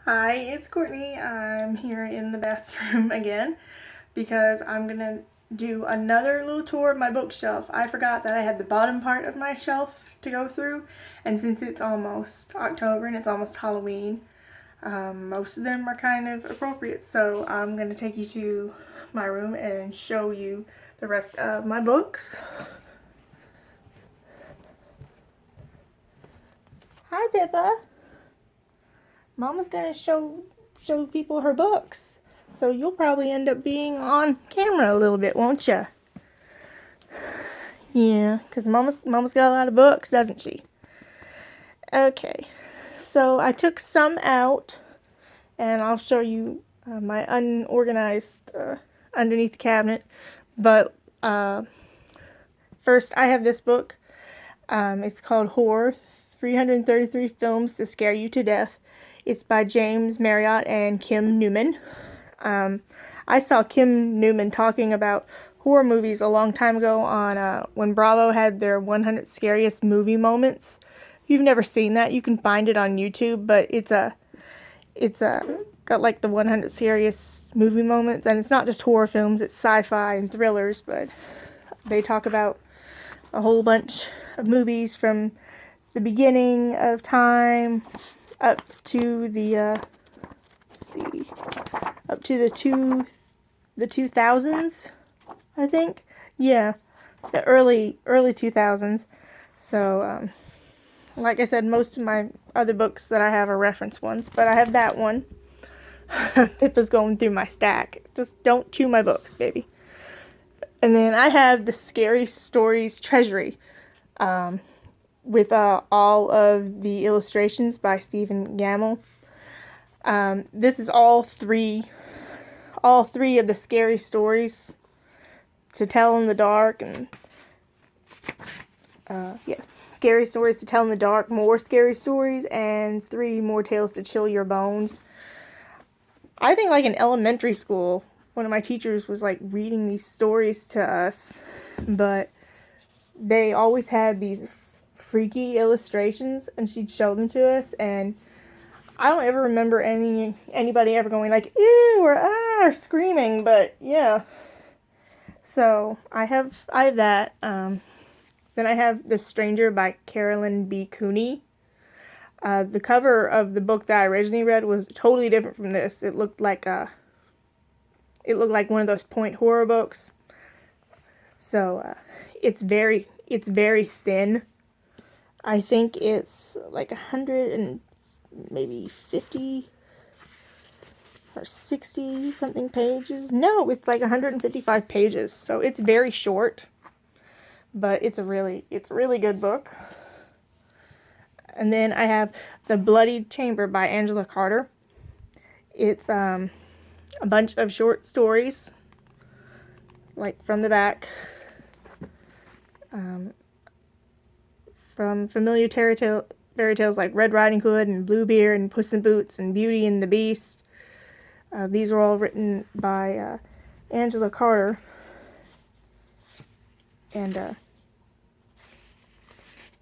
Hi, it's Courtney. I'm here in the bathroom again because I'm gonna do another little tour of my bookshelf. I forgot that I had the bottom part of my shelf to go through, and since it's almost October and it's almost Halloween, most of them are kind of appropriate. So I'm gonna take you to my room and show you the rest of my books. Hi, Pippa. Mama's gonna show people her books. So you'll probably end up being on camera a little bit, won't you? Yeah, because Mama's got a lot of books, doesn't she? Okay, so I took some out, and I'll show you my unorganized underneath the cabinet. But first, I have this book. It's called Horror: 333 Films to Scare You to Death. It's by James Marriott and Kim Newman. I saw Kim Newman talking about horror movies a long time ago on when Bravo had their 100 Scariest Movie Moments. If you've never seen that, you can find it on YouTube, but it's got like the 100 Scariest Movie Moments, and it's not just horror films, it's sci-fi and thrillers, but they talk about a whole bunch of movies from the beginning of time up to the let's see, up to the 2000s, I think. Yeah, the early 2000s. So like I said, most of my other books that I have are reference ones, but I have that one. Pippa's going through my stack. Just don't chew my books, baby. And then I have the Scary Stories Treasury, with all of the illustrations by Stephen Gammell. This is all three of the scary stories to tell in the dark, and yeah, scary stories to tell in the dark, more scary stories, and 3 more tales to chill your bones. I think like in elementary school, one of my teachers was like reading these stories to us, but they always had these freaky illustrations, and she'd show them to us, and I don't ever remember anybody ever going like ew or ah or screaming, but yeah. So I have that. Then I have The Stranger by Carolyn B. Cooney. The cover of the book that I originally read was totally different from this. It looked like one of those point horror books. So it's very thin. I think it's like 100 and maybe 50 or 60 something pages. No, it's like 155 pages. So it's very short, but it's a really good book. And then I have The Bloodied Chamber by Angela Carter. It's a bunch of short stories, like from the back, from familiar fairy tales like Red Riding Hood and Bluebeard and Puss in Boots and Beauty and the Beast. These are all written by Angela Carter. And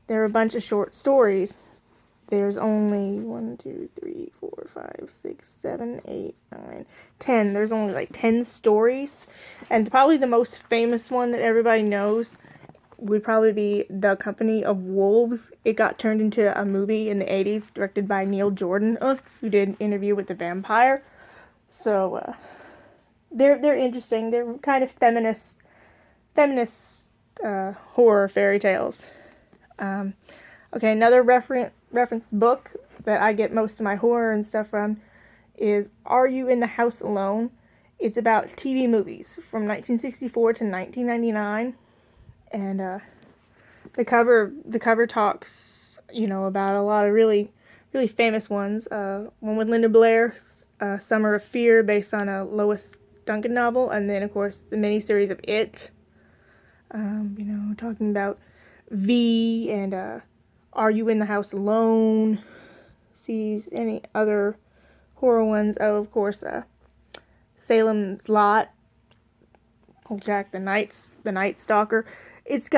there are a bunch of short stories. There's only 1, 2, 3, 4, 5, 6, 7, 8, 9, 10. There's only like 10 stories. And probably the most famous one that everybody knows would probably be The Company of Wolves. It got turned into a movie in the 80s, directed by Neil Jordan, who did Interview with the Vampire. So they're interesting. They're kind of feminist horror fairy tales. Okay, another reference book that I get most of my horror and stuff from is Are You in the House Alone? It's about TV movies from 1964 to 1999, and the cover talks, about a lot of really famous ones. One with Linda Blair, Summer of Fear, based on a Lois Duncan novel, and then of course the miniseries of It. Talking about V and Are You in the House Alone? Sees any other horror ones? Oh, of course, Salem's Lot, Jack the Night Stalker. It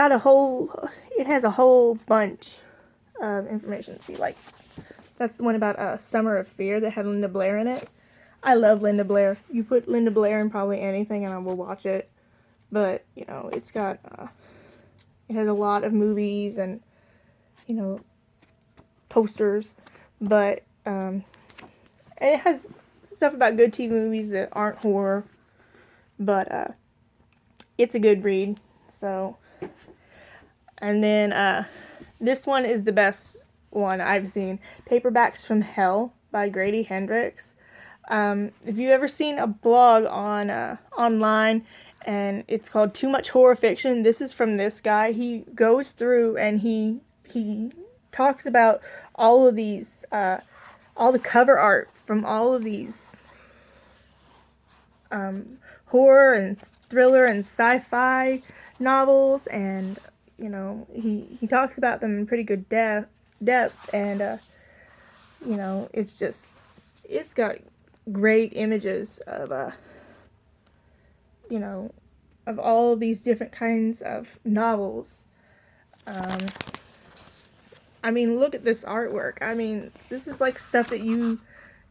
has a whole bunch of information. See, like That's the one about Summer of Fear that had Linda Blair in it. I love Linda Blair. You put Linda Blair in probably anything and I will watch it. But, you know, it's got, it has a lot of movies and, you know, posters. But, and it has stuff about good TV movies that aren't horror. But, it's a good read. So, and then, this one is the best one I've seen. Paperbacks from Hell by Grady Hendrix. If you've ever seen a blog on online and it's called Too Much Horror Fiction, this is from this guy. He goes through and he talks about all of these, all the cover art from all of these horror and thriller and sci-fi novels, and you know, he talks about them in pretty good depth, and you know, it's got great images of you know, of all of these different kinds of novels. I mean, look at this artwork. I mean, this is like stuff that you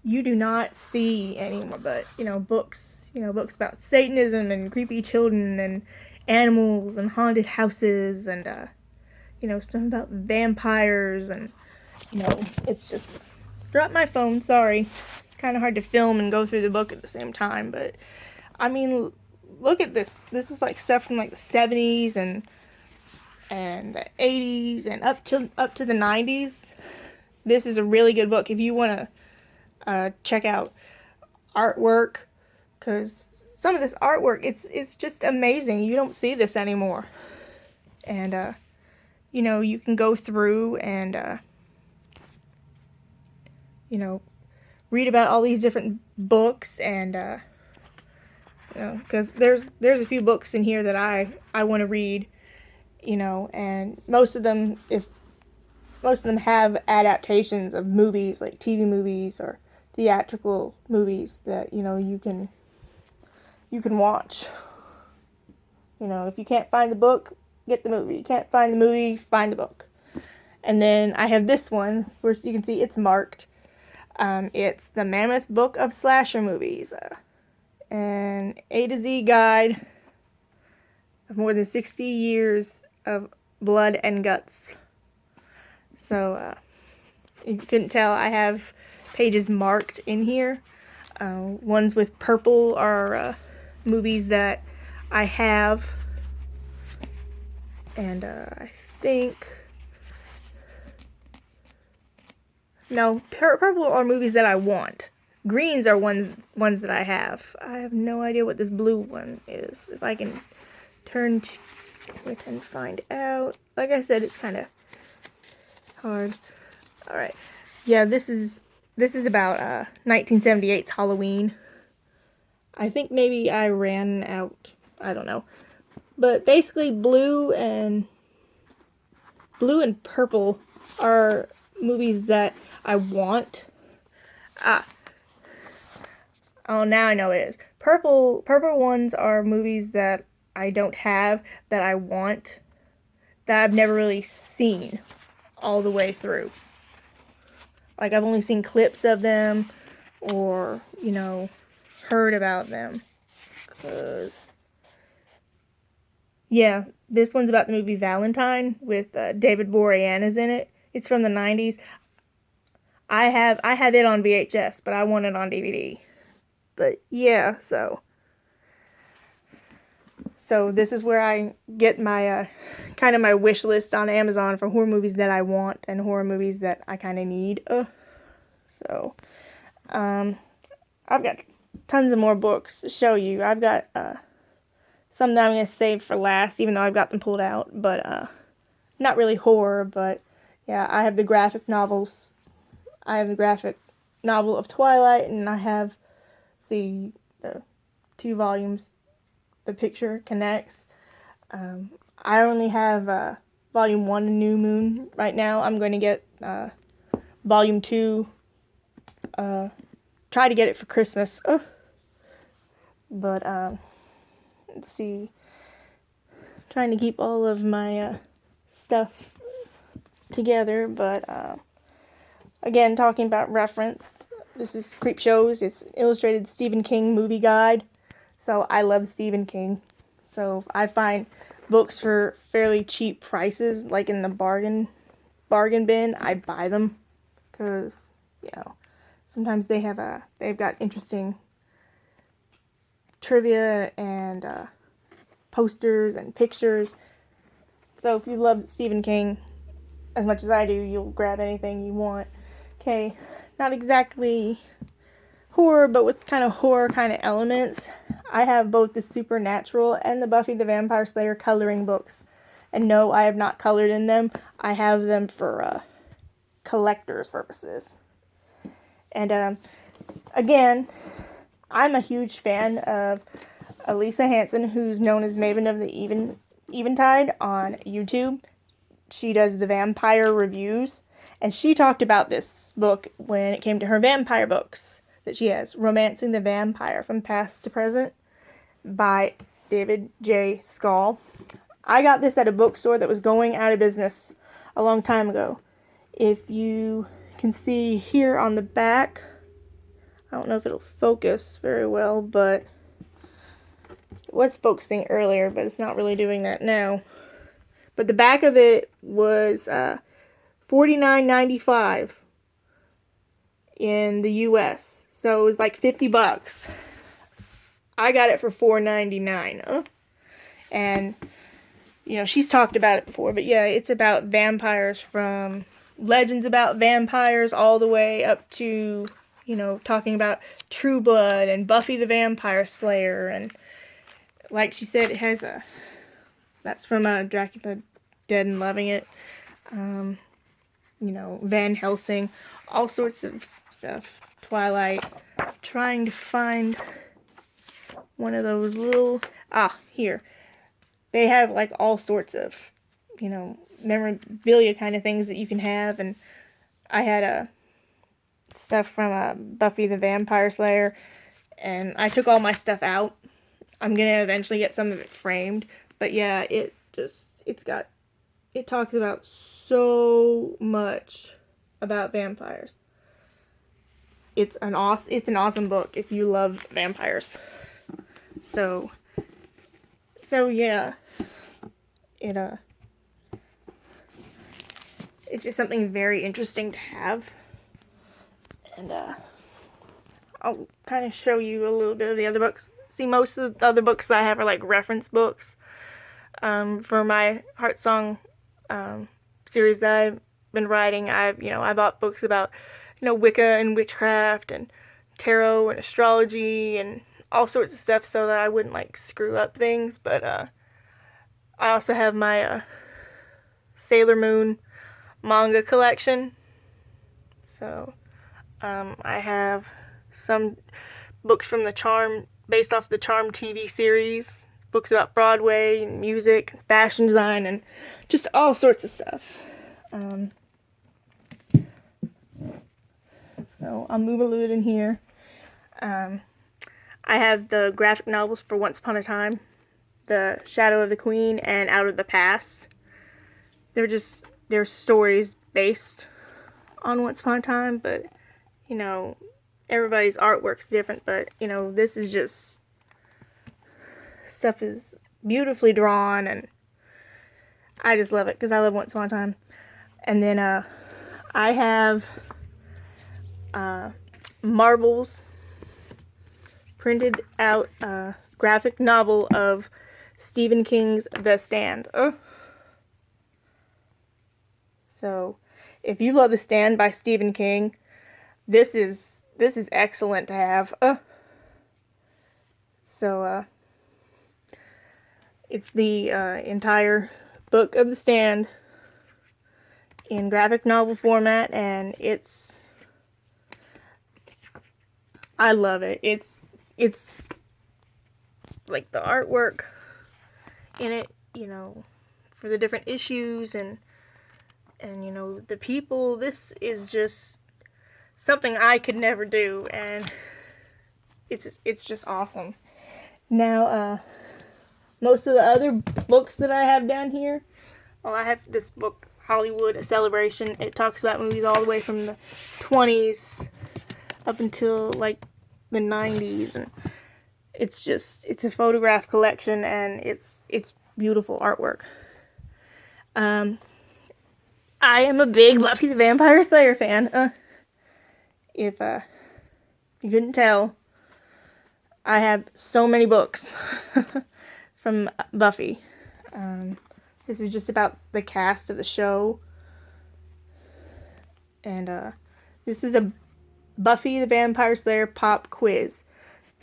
do not see anymore, but you know, books about Satanism and creepy children and animals and haunted houses and you know, stuff about vampires, and you know, it's just, drop my phone, sorry. It's kind of hard to film and go through the book at the same time, but I mean, look at this. This is like stuff from like the 70s and the 80s and up to the 90s. This is a really good book if you want to check out artwork, because some of this artwork, it's just amazing. You don't see this anymore. And you know, you can go through and you know, read about all these different books, and you know, because there's a few books in here that I want to read, you know, and most of them have adaptations of movies, like TV movies or theatrical movies that, you know, you can watch. You know, if you can't find the book, get the movie. You can't find the movie, find the book. And then I have this one, where you can see it's marked. It's the Mammoth Book of Slasher Movies. An A to Z guide of more than 60 years of blood and guts. So, if you couldn't tell, I have pages marked in here. Ones with purple are movies that I have. And I think... No, purple are movies that I want. Greens are ones that I have. I have no idea what this blue one is. If I can turn to it and find out. Like I said, it's kind of hard. Alright. Yeah, this is about 1978's Halloween. I think maybe I ran out. I don't know. But basically, blue and purple are movies that I want. Oh, now I know what it is. Purple ones are movies that I don't have, that I want, that I've never really seen all the way through. Like, I've only seen clips of them, or, you know, heard about them. Yeah, this one's about the movie Valentine with David Boreanaz in it. It's from the 90s. I have it on VHS, but I want it on DVD. But yeah, so this is where I get my kind of my wish list on Amazon for horror movies that I want and horror movies that I kind of need. So I've got tons of more books to show you. I've got some that I'm going to save for last, even though I've got them pulled out, but not really horror, but yeah, I have the graphic novels. I have the graphic novel of Twilight, and I have, the 2 volumes, The Picture Connects. I only have volume 1, New Moon, right now. I'm going to get volume 2, try to get it for Christmas. But let's see, trying to keep all of my stuff together, but Again, talking about reference, this is Creepshows. It's illustrated Stephen King movie guide. So I love Stephen King. So I find books for fairly cheap prices, like in the bargain bin. I buy them because sometimes they've got interesting trivia and posters and pictures. So if you love Stephen King as much as I do, you'll grab anything you want. Okay, not exactly horror, but with kind of horror kind of elements. I have both the Supernatural and the Buffy the Vampire Slayer coloring books. And no, I have not colored in them. I have them for collector's purposes. And again, I'm a huge fan of Elisa Hansen, who's known as Maven of the Eventide on YouTube. She does the vampire reviews, and she talked about this book when it came to her vampire books that she has, Romancing the Vampire from Past to Present by David J. Skal. I got this at a bookstore that was going out of business a long time ago. If you can see here on the back, I don't know if it'll focus very well, but it was focusing earlier, but it's not really doing that now. But the back of it was $49.95 in the US. So it was like $50. I got it for $4.99. And she's talked about it before, but yeah, it's about vampires, from legends about vampires all the way up to, talking about True Blood and Buffy the Vampire Slayer. And like she said, it has that's from Dracula Dead and Loving It. Van Helsing, all sorts of stuff. Twilight. Trying to find one of those little... here. They have like all sorts of, memorabilia kind of things that you can have. And I had stuff from Buffy the Vampire Slayer. And I took all my stuff out. I'm going to eventually get some of it framed. But yeah, it talks about so much about vampires. It's an awesome book if you love vampires. So yeah, it's just something very interesting to have. And I'll kind of show you a little bit of the other books. See, most of the other books that I have are like reference books. For my Heart Song series that I've been writing, I bought books about, Wicca and witchcraft and tarot and astrology and all sorts of stuff so that I wouldn't like screw up things. But I also have my Sailor Moon manga collection. So I have some books from based off the Charm TV series, books about Broadway, music, fashion design, and just all sorts of stuff. So I'll move a little bit in here. I have the graphic novels for Once Upon a Time, The Shadow of the Queen, and Out of the Past. They're stories based on Once Upon a Time, but everybody's artwork's different. But this is just stuff is beautifully drawn, and I just love it because I love Once Upon a Time. And then I have Marvel's printed out graphic novel of Stephen King's The Stand. So if you love The Stand by Stephen King, this is excellent to have. So it's the entire book of The Stand in graphic novel format, and I love it. It's like the artwork in it, for the different issues and the people. This is just something I could never do, and it's just awesome. Now, most of the other books that I have down here, I have this book Hollywood, a celebration. It talks about movies all the way from the 20s up until like the 90s, and it's a photograph collection, and it's beautiful artwork. I am a big Buffy the Vampire Slayer fan. If you couldn't tell, I have so many books from Buffy. This is just about the cast of the show. And this is a Buffy the Vampire Slayer pop quiz.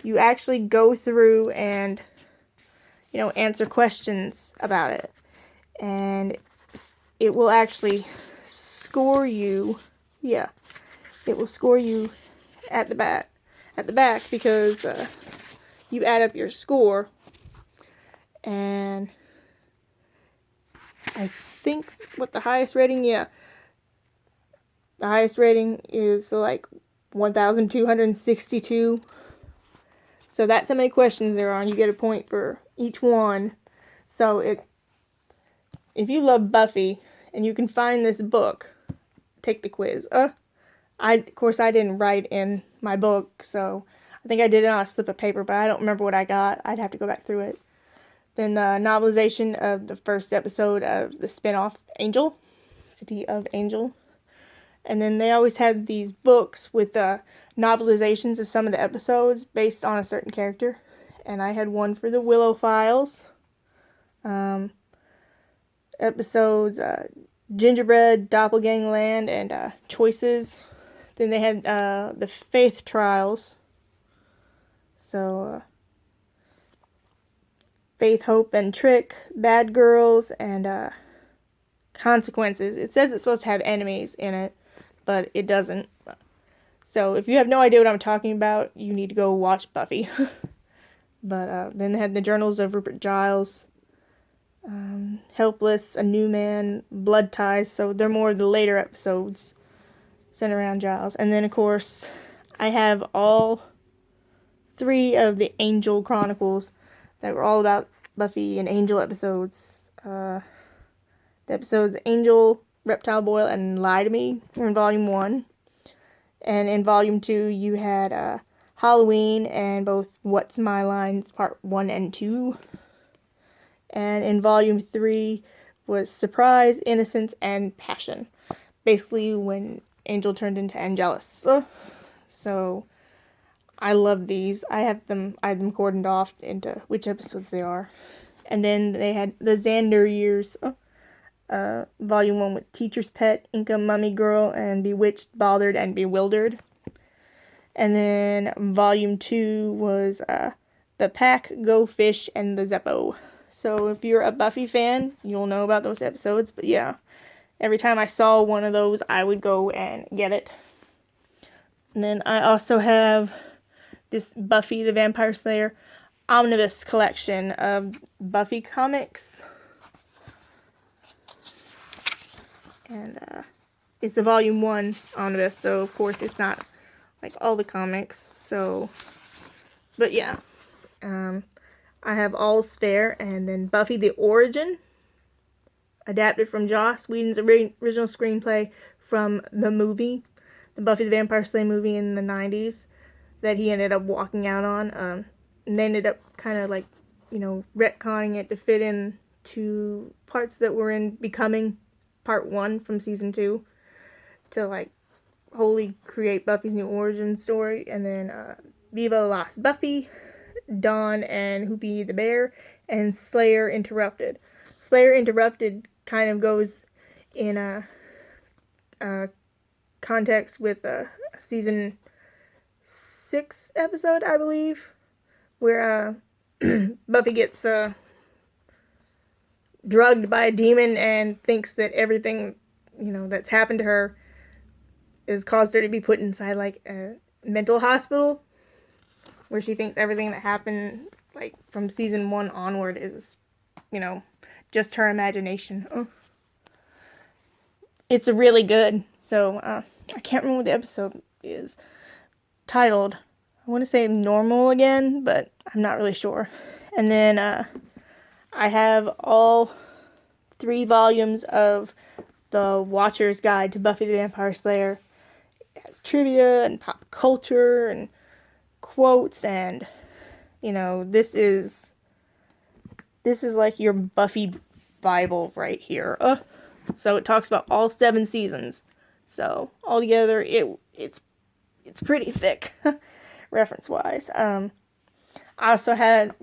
You actually go through and, answer questions about it. And it will actually score you. Yeah, it will score you at the back because you add up your score, and I think what the highest rating, the highest rating is like 1,262. So that's how many questions there are, and you get a point for each one. So if you love Buffy and you can find this book, take the quiz. Of course, I didn't write in my book, so I think I did it on a slip of paper, but I don't remember what I got. I'd have to go back through it. Then the novelization of the first episode of the spin-off Angel, City of Angel. And then they always had these books with novelizations of some of the episodes based on a certain character. And I had one for the Willow Files. Episodes Gingerbread, Doppelgangland, and Choices. Then they had the Faith Trials. So, Faith, Hope, and Trick, Bad Girls, and Consequences. It says it's supposed to have enemies in it, but it doesn't. So if you have no idea what I'm talking about, you need to go watch Buffy. But then they had the Journals of Rupert Giles, Helpless, A New Man, Blood Ties. So they're more the later episodes centered around Giles. And then, of course, I have all 3 of the Angel Chronicles that were all about Buffy and Angel episodes. The episodes Angel, Reptile Boil, and Lie to Me were in Volume 1. And in Volume 2, you had Halloween and both What's My Lines Part 1 and 2. And in Volume 3 was Surprise, Innocence, and Passion. Basically when Angel turned into Angelus. So I love these. I have them cordoned off into which episodes they are. And then they had the Xander years. Volume 1 with Teacher's Pet, Inca, Mummy Girl, and Bewitched, Bothered, and Bewildered. And then Volume 2 was The Pack, Go Fish, and The Zeppo. So if you're a Buffy fan, you'll know about those episodes. But yeah, every time I saw one of those, I would go and get it. And then I also have this Buffy the Vampire Slayer omnibus collection of Buffy comics. And it's a Volume 1 omnibus, so of course it's not like all the comics. So, but yeah, I have All's Fair, and then Buffy the Origin, adapted from Joss Whedon's original screenplay from the movie, the Buffy the Vampire Slayer movie in the 90s that he ended up walking out on. And they ended up kind of like, retconning it to fit in to parts that were in Becoming Part 1 from Season 2 to like wholly create Buffy's new origin story. And then Viva Lost Buffy, Dawn and Hoopy the Bear, and Slayer Interrupted. Slayer Interrupted kind of goes in a context with Season 6 episode, I believe, where Buffy gets drugged by a demon and thinks that everything, that's happened to her has caused her to be put inside like a mental hospital, where she thinks everything that happened like from Season 1 onward is, just her imagination. It's really good. So I can't remember what the episode is titled. I want to say Normal Again, but I'm not really sure. And then I have all 3 volumes of the Watcher's Guide to Buffy the Vampire Slayer. It has trivia and pop culture and quotes, and this is like your Buffy Bible right here. So it talks about all 7 seasons. So altogether, it's pretty thick, reference wise. I also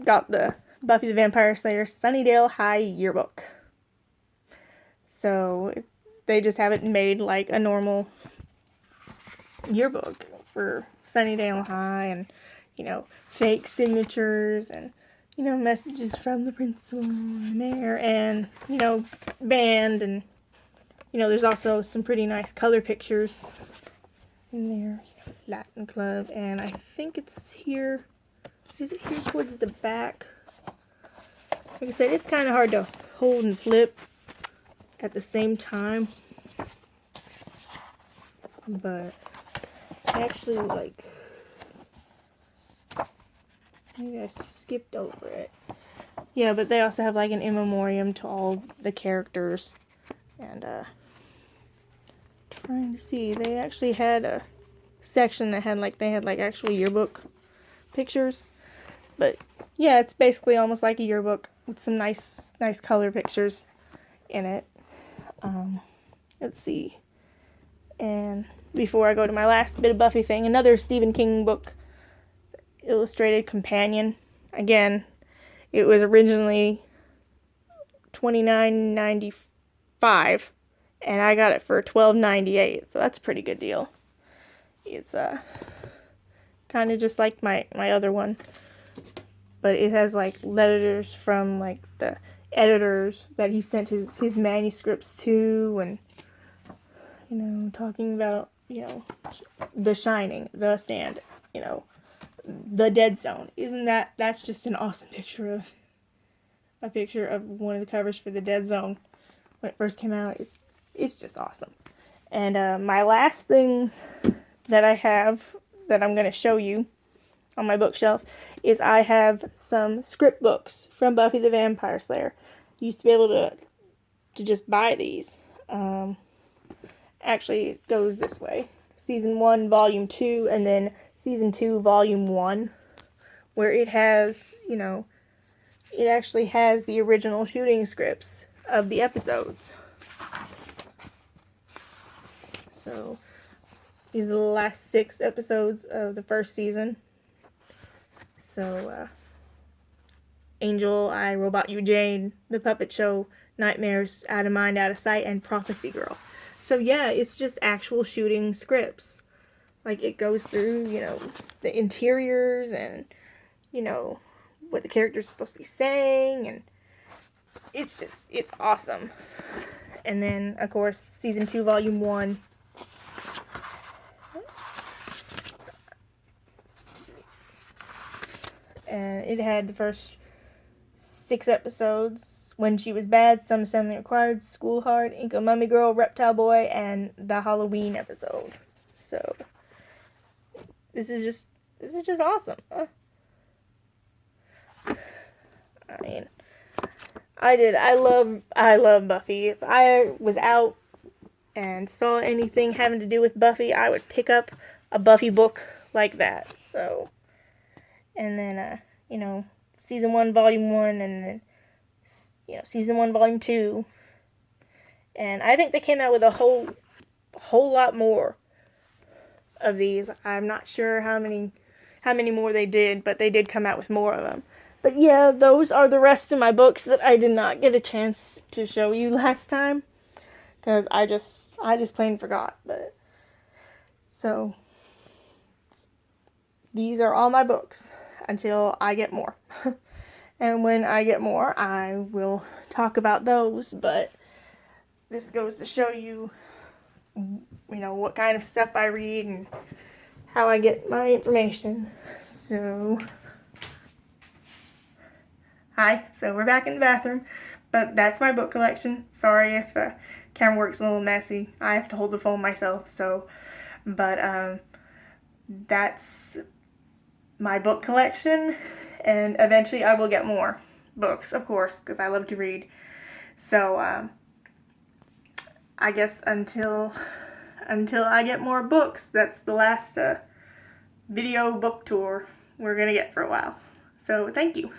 got the Buffy the Vampire Slayer Sunnydale High yearbook. So they just have it made like a normal yearbook for Sunnydale High, and fake signatures, and messages from the principal and the mayor, and band, and there's also some pretty nice color pictures in there. Latin Club, and I think it's here. Is it here towards the back? Like I said, it's kind of hard to hold and flip at the same time, but actually, like, maybe I skipped over it. Yeah, but they also have like an in memoriam to all the characters, and trying to see, they actually had a section that had like actual yearbook pictures. But yeah, it's basically almost like a yearbook with some nice color pictures in it. Let's see. And before I go to my last bit of Buffy thing, another Stephen King book, Illustrated Companion. Again, it was originally $29.95, and I got it for $12.98, so that's a pretty good deal. It's kind of just like my other one, but it has like letters from like the editors that he sent his manuscripts to, and talking about The Shining, The Stand, The Dead Zone. That's just an awesome picture of one of the covers for The Dead Zone when it first came out. It's just awesome. And my last things that I have that I'm going to show you on my bookshelf is I have some script books from Buffy the Vampire Slayer. You used to be able to just buy these. Actually, it goes this way. Season 1, Volume 2, and then Season 2, Volume 1, where it has, it actually has the original shooting scripts of the episodes. So, these are the last 6 episodes of the first season. So, Angel, I, Robot You, Jane, The Puppet Show, Nightmares, Out of Mind, Out of Sight, and Prophecy Girl. So yeah, it's just actual shooting scripts. Like, it goes through, the interiors and, what the character's supposed to be saying, and it's awesome. And then, of course, Season 2, Volume 1. And it had the first 6 episodes. When She Was Bad, Some Assembly Required, School Hard, Inca Mummy Girl, Reptile Boy, and the Halloween episode. So this is just awesome. I mean, I love Buffy. If I was out and saw anything having to do with Buffy, I would pick up a Buffy book like that. So, and then Season 1, Volume 1, and then Season 1, Volume 2. And I think they came out with a whole lot more of these. I'm not sure how many more they did, but they did come out with more of them. But yeah, those are the rest of my books that I did not get a chance to show you last time, because I just plain forgot. But so these are all my books until I get more. And when I get more, I will talk about those. But this goes to show you, what kind of stuff I read and how I get my information. So, hi. So we're back in the bathroom. But that's my book collection. Sorry if camera work's a little messy. I have to hold the phone myself. So, but that's my book collection. And eventually I will get more books, of course, because I love to read. So, I guess until I get more books, that's the last video book tour we're gonna get for a while. So thank you.